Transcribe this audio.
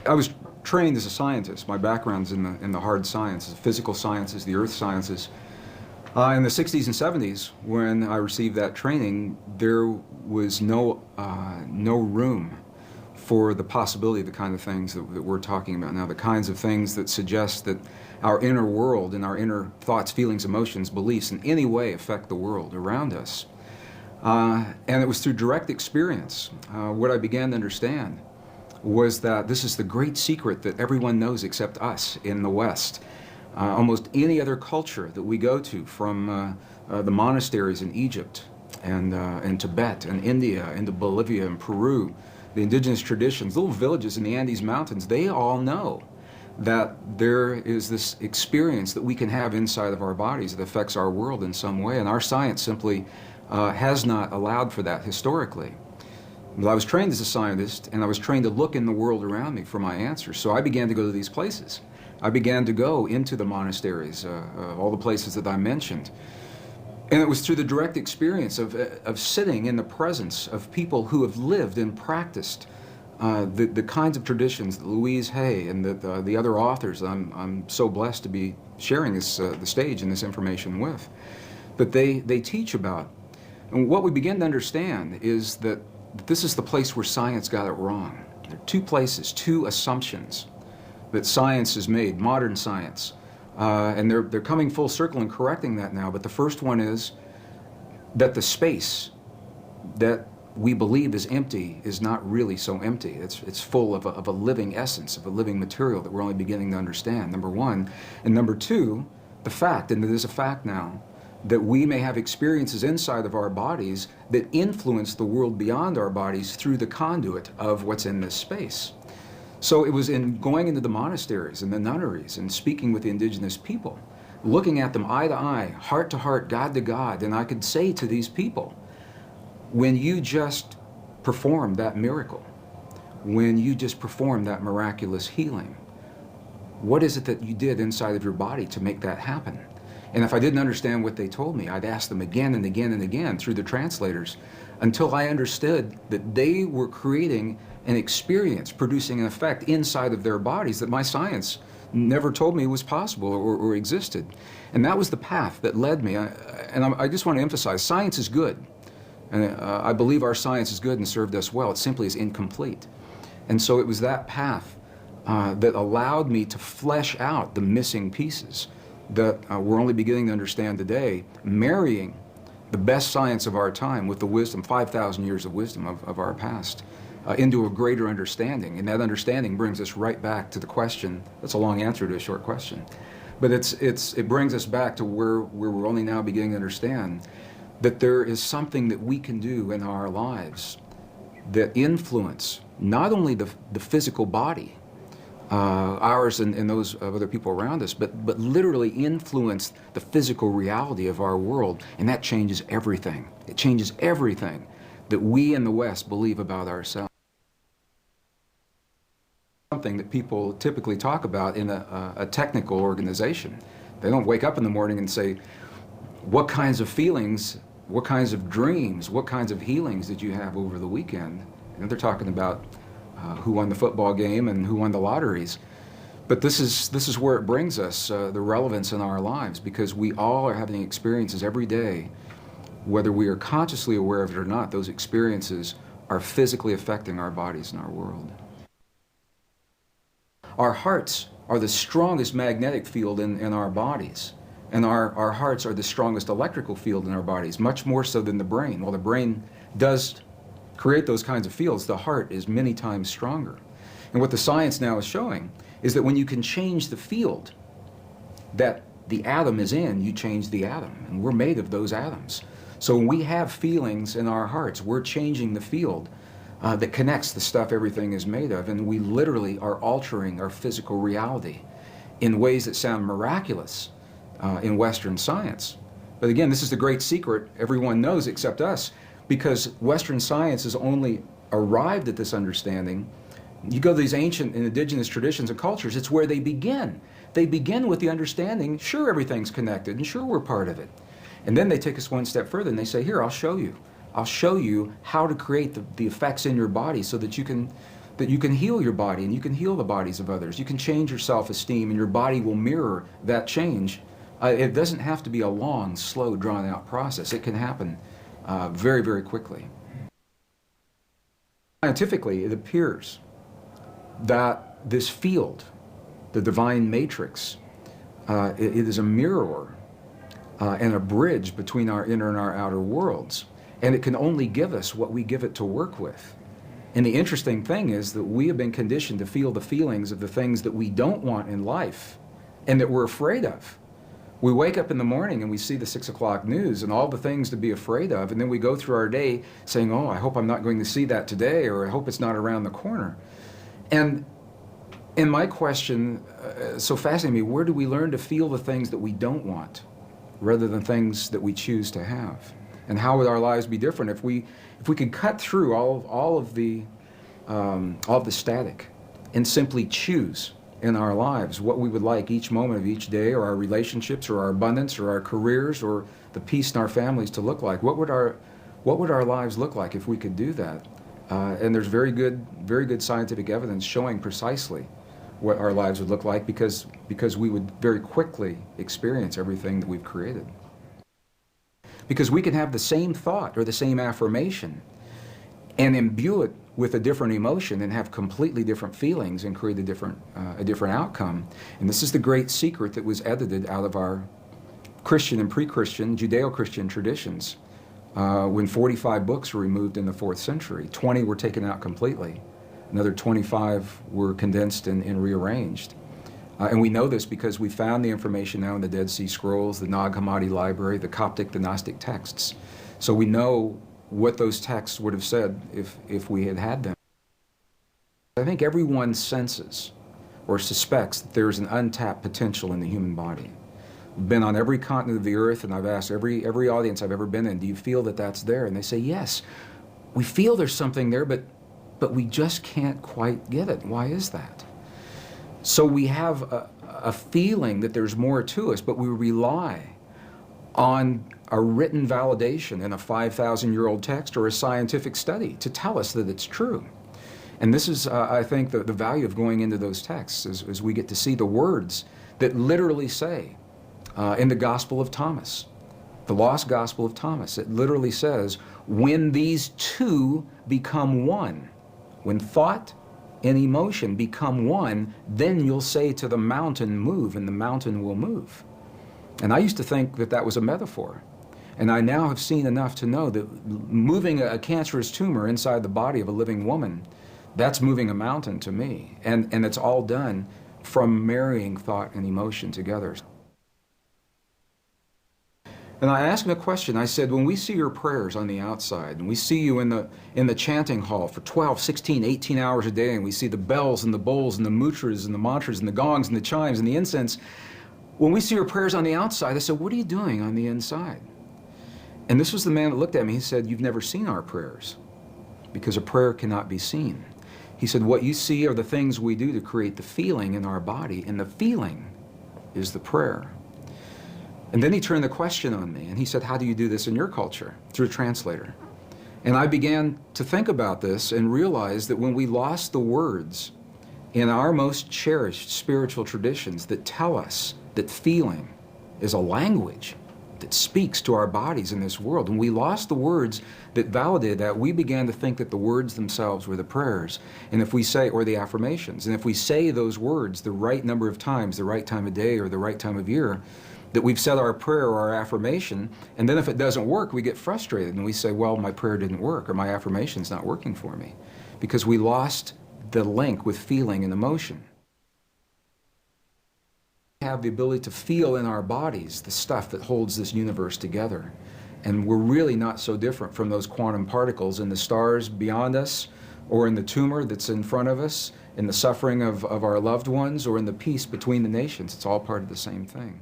I was trained as a scientist. My background's in the hard sciences, physical sciences, the earth sciences. In the 60s and 70s, when I received that training, there was no room for the possibility of the kind of things that we're talking about now, the kinds of things that suggest that our inner world and our inner thoughts, feelings, emotions, beliefs in any way affect the world around us. And it was through direct experience what I began to understand was that this is the great secret that everyone knows except us in the West. Almost any other culture that we go to, from the monasteries in Egypt and Tibet and India and Bolivia and Peru, the indigenous traditions, little villages in the Andes Mountains, they all know that there is this experience that we can have inside of our bodies that affects our world in some way, and our science simply has not allowed for that historically. But I was trained as a scientist, and I was trained to look in the world around me for my answers, so I began to go to these places. I began to go into the monasteries, all the places that I mentioned. And it was through the direct experience of sitting in the presence of people who have lived and practiced the kinds of traditions that Louise Hay and the other authors I'm so blessed to be sharing the stage and this information with, that they teach about. And what we begin to understand is that this is the place where science got it wrong. There are two places, two assumptions that science has made, modern science. And they're coming full circle and correcting that now. But the first one is that the space that we believe is empty is not really so empty. It's full of a living essence, of a living material that we're only beginning to understand, number one. And number two, the fact, and it is a fact now, that we may have experiences inside of our bodies that influence the world beyond our bodies through the conduit of what's in this space. So it was in going into the monasteries and the nunneries and speaking with the indigenous people, looking at them eye to eye, heart to heart, God to God, and I could say to these people, when you just performed that miracle, when you just performed that miraculous healing, what is it that you did inside of your body to make that happen? And if I didn't understand what they told me, I'd ask them again and again and again through the translators until I understood that they were creating an experience, producing an effect inside of their bodies that my science never told me was possible or existed. And that was the path that led me. I just want to emphasize, science is good. And I believe our science is good and served us well. It simply is incomplete. And so it was that path that allowed me to flesh out the missing pieces that we're only beginning to understand today, marrying the best science of our time with the wisdom, 5,000 years of wisdom of our past, into a greater understanding. And that understanding brings us right back to the question. That's a long answer to a short question. But it brings us back to where we're only now beginning to understand that there is something that we can do in our lives that influence not only the physical body, ours and those of other people around us, but literally influence the physical reality of our world, and that changes everything. It changes everything that we in the West believe about ourselves. Something that people typically talk about in a technical organization. They don't wake up in the morning and say, what kinds of feelings, what kinds of dreams, what kinds of healings did you have over the weekend? And they're talking about who won the football game and who won the lotteries. But this is where it brings us, the relevance in our lives, because we all are having experiences every day. Whether we are consciously aware of it or not, those experiences are physically affecting our bodies and our world. Our hearts are the strongest magnetic field in our bodies, and our hearts are the strongest electrical field in our bodies, much more so than the brain. While the brain does create those kinds of fields, the heart is many times stronger. And what the science now is showing is that when you can change the field that the atom is in, you change the atom, and we're made of those atoms. So when we have feelings in our hearts, we're changing the field that connects the stuff everything is made of, and we literally are altering our physical reality in ways that sound miraculous in Western science. But again, this is the great secret everyone knows except us, because Western science has only arrived at this understanding. You go to these ancient and indigenous traditions and cultures, it's where they begin. They begin with the understanding, sure, everything's connected, and sure, we're part of it. And then they take us one step further and they say, here, I'll show you. I'll show you how to create the effects in your body so that you can that you can heal your body and you can heal the bodies of others. You can change your self-esteem and your body will mirror that change. It doesn't have to be a long, slow, drawn-out process. It can happen very, very quickly. Scientifically, it appears that this field, the divine matrix, it is a mirror and a bridge between our inner and our outer worlds. And it can only give us what we give it to work with. And the interesting thing is that we have been conditioned to feel the feelings of the things that we don't want in life and that we're afraid of. We wake up in the morning and we see the 6 o'clock news and all the things to be afraid of, and then we go through our day saying, oh, I hope I'm not going to see that today, or I hope it's not around the corner. And my question so fascinated me, where do we learn to feel the things that we don't want rather than things that we choose to have? And how would our lives be different if we could cut through all of the static and simply choose in our lives what we would like each moment of each day, or our relationships, or our abundance, or our careers, or the peace in our families to look like? What would our lives look like if we could do that? And there's very good scientific evidence showing precisely what our lives would look like, because we would very quickly experience everything that we've created. Because we can have the same thought or the same affirmation and imbue it with a different emotion and have completely different feelings and create a different outcome. And this is the great secret that was edited out of our Christian and pre-Christian, Judeo-Christian traditions. When 45 books were removed in the 4th century, 20 were taken out completely. Another 25 were condensed and rearranged. And we know this because we found the information now in the Dead Sea Scrolls, the Nag Hammadi Library, the Coptic, the Gnostic texts. So we know what those texts would have said if we had had them. I think everyone senses or suspects that there is an untapped potential in the human body. I've been on every continent of the earth, and I've asked every audience I've ever been in, do you feel that that's there? And they say, yes, we feel there's something there, but we just can't quite get it. Why is that? So we have a feeling that there's more to us, but we rely on a written validation in a 5,000-year-old text or a scientific study to tell us that it's true. And this is, I think, the value of going into those texts, is we get to see the words that literally say, in the Gospel of Thomas, the Lost Gospel of Thomas, it literally says, when these two become one, when thought and emotion become one, then you'll say to the mountain, move, and the mountain will move. And I used to think that that was a metaphor. And I now have seen enough to know that moving a cancerous tumor inside the body of a living woman, that's moving a mountain to me. And it's all done from marrying thought and emotion together. And I asked him a question. I said, when we see your prayers on the outside, and we see you in the chanting hall for 12, 16, 18 hours a day, and we see the bells and the bowls and the mudras and the mantras and the gongs and the chimes and the incense, when we see your prayers on the outside, I said, what are you doing on the inside? And this was the man that looked at me. He said, you've never seen our prayers, because a prayer cannot be seen. He said, what you see are the things we do to create the feeling in our body, and the feeling is the prayer. And then he turned the question on me, and he said, how do you do this in your culture? Through a translator. And I began to think about this and realize that when we lost the words in our most cherished spiritual traditions that tell us that feeling is a language that speaks to our bodies in this world, when we lost the words that validated that, we began to think that the words themselves were the prayers, and if we say, or the affirmations, and if we say those words the right number of times, the right time of day or the right time of year, that we've said our prayer or our affirmation, and then if it doesn't work, we get frustrated and we say, well, my prayer didn't work, or my affirmation's not working for me, because we lost the link with feeling and emotion. We have the ability to feel in our bodies the stuff that holds this universe together, and we're really not so different from those quantum particles in the stars beyond us, or in the tumor that's in front of us, in the suffering of our loved ones, or in the peace between the nations. It's all part of the same thing.